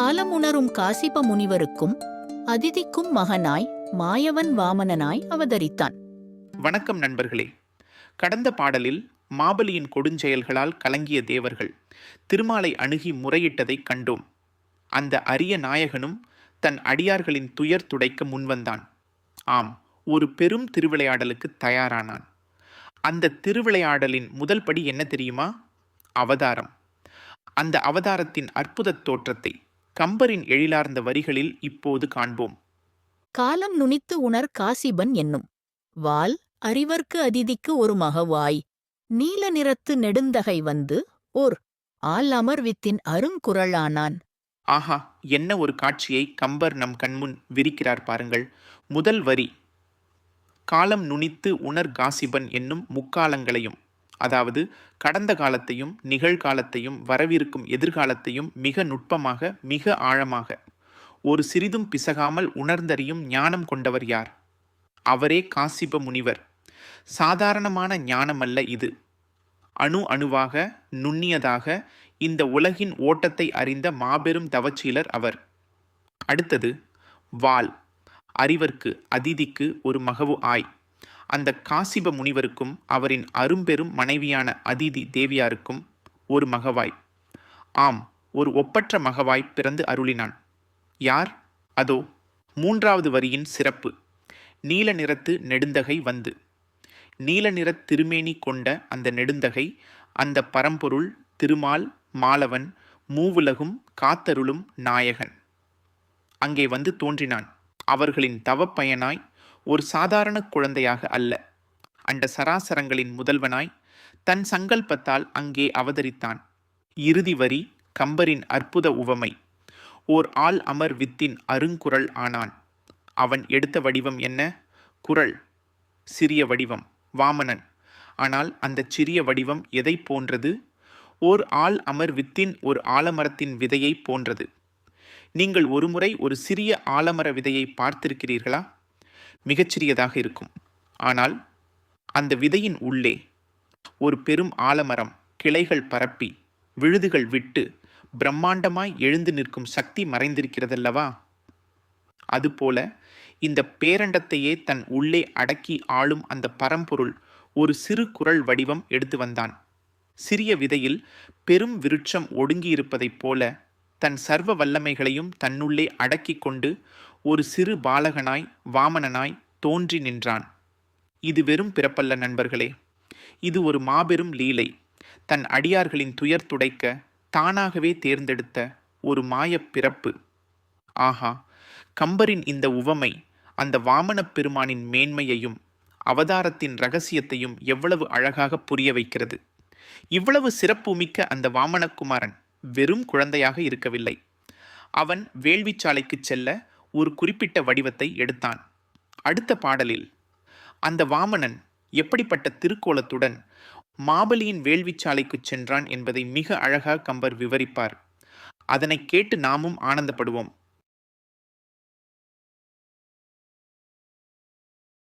காலமுணரும் காசிப முனிவருக்கும் அதிதிக்கும் மகனாய் மாயவன் வாமனனாய் அவதரித்தான். வணக்கம் நண்பர்களே. கடந்த பாடலில் மாபலியின் கொடுஞ்செயல்களால் கலங்கிய தேவர்கள் திருமாலை அணுகி முறையிட்டதைக் கண்டோம். அந்த அரிய நாயகனும் தன் அடியார்களின் துயர் துடைக்க முன்வந்தான். ஆம், ஒரு பெரும் திருவிளையாடலுக்கு தயாரானான். அந்த திருவிளையாடலின் முதல் படி என்ன தெரியுமா? அவதாரம். அந்த அவதாரத்தின் அற்புத தோற்றத்தை கம்பரின் எழிலார்ந்த வரிகளில் இப்போது காண்போம். காலம் நுனித்து உணர் காசிபன் என்னும் வாள் அறிவர்க்கு அதிதிக்கு ஒரு மகவாய் நீல நிறத்து நெடுந்தகை வந்து ஓர் ஆல் அமர்வித்தின் அருங்குரலானான். ஆஹா, என்ன ஒரு காட்சியை கம்பர் நம் கண்முன் விரிக்கிறார் பாருங்கள். முதல் வரி, காலம் நுனித்து உணர் காசிபன் என்னும் முக்காலங்களையும், அதாவது கடந்த காலத்தையும் நிகழ்காலத்தையும் வரவிருக்கும் எதிர்காலத்தையும் மிக நுட்பமாக மிக ஆழமாக ஒரு சிறிதும் பிசகாமல் உணர்ந்தறியும் ஞானம் கொண்டவர் யார்? அவரே காசிப முனிவர். சாதாரணமான ஞானமல்ல இது. அணு அணுவாக நுண்ணியதாக இந்த உலகின் ஓட்டத்தை அறிந்த மாபெரும் தவச்சீலர் அவர். அடுத்தது வாள் அறிவர்க்கு அதிதிக்கு ஒரு மகவு ஆய். அந்த காசிப முனிவருக்கும் அவரின் அரும்பெரும் மனைவியான அதிதி தேவியாருக்கும் ஒரு மகவாய், ஆம், ஒரு ஒப்பற்ற மகவாய் பிறந்து அருளினான். யார்? அதோ மூன்றாவது வரியின் சிறப்பு. நீல நிறத்து நெடுந்தகை வந்து. நீல நிறத் திருமேனி கொண்ட அந்த நெடுந்தகை அந்த பரம்பொருள் திருமால் மாலவன் மூவுலகும் காத்தருளும் நாயகன் அங்கே வந்து தோன்றினான். அவர்களின் தவப்பயனாய் ஒரு சாதாரண குழந்தையாக அல்ல, அண்ட சராசரங்களின் முதல்வனாய் தன் சங்கல்பத்தால் அங்கே அவதரித்தான். இறுதி வரி கம்பரின் அற்புத உவமை. ஓர் ஆள் அமர் வித்தின் அருங்குரல் ஆனான். அவன் எடுத்த வடிவம் என்ன? குரல். சிறிய வடிவம், வாமனன். ஆனால் அந்த சிறிய வடிவம் எதை போன்றது? ஓர் ஆள் அமர் வித்தின் ஒரு ஆலமரத்தின் விதையை போன்றது. நீங்கள் ஒருமுறை ஒரு சிறிய ஆலமர விதையை பார்த்திருக்கிறீர்களா? மிகச்சிறியதாக இருக்கும். ஆனால் அந்த விதையின் உள்ளே ஒரு பெரும் ஆலமரம் கிளைகள் பரப்பி விழுதுகள் விட்டு பிரம்மாண்டமாய் எழுந்து நிற்கும் சக்தி மறைந்திருக்கிறதல்லவா? அதுபோல இந்த பேரண்டத்தையே தன் உள்ளே அடக்கி ஆளும் அந்த பரம்பொருள் ஒரு சிறு குரல் வடிவம் எடுத்து வந்தான். சிறிய விதையில் பெரும் விருட்சம் ஒடுங்கியிருப்பதைப் போல தன் சர்வ வல்லமைகளையும் தன்னுள்ளே அடக்கி கொண்டு ஒரு சிறு பாலகனாய் வாமனனாய் தோன்றி நின்றான். இது வெறும் பிறப்பல்ல நண்பர்களே, இது ஒரு மாபெரும் லீலை. தன் அடியார்களின் துயர் துடைக்க தானாகவே தேர்ந்தெடுத்த ஒரு மாயப் பிறப்பு. ஆஹா, கம்பரின் இந்த உவமை அந்த வாமனப் பெருமானின் மேன்மையையும் அவதாரத்தின் இரகசியத்தையும் எவ்வளவு அழகாக புரிய வைக்கிறது. இவ்வளவு சிறப்புமிக்க அந்த வாமனகுமாரன் வெறும் குழந்தையாக இருக்கவில்லை. அவன் வேள்விச்சாலைக்கு செல்ல ஒரு குறிப்பிட்ட வடிவத்தை எடுத்தான். அடுத்த பாடலில் அந்த வாமனன் எப்படிப்பட்ட திருக்கோலத்துடன் மாபலியின் வேள்விச்சாலைக்கு சென்றான் என்பதை மிக அழகாக கம்பர் விவரிப்பார். அதனை கேட்டு நாமும் ஆனந்தப்படுவோம்.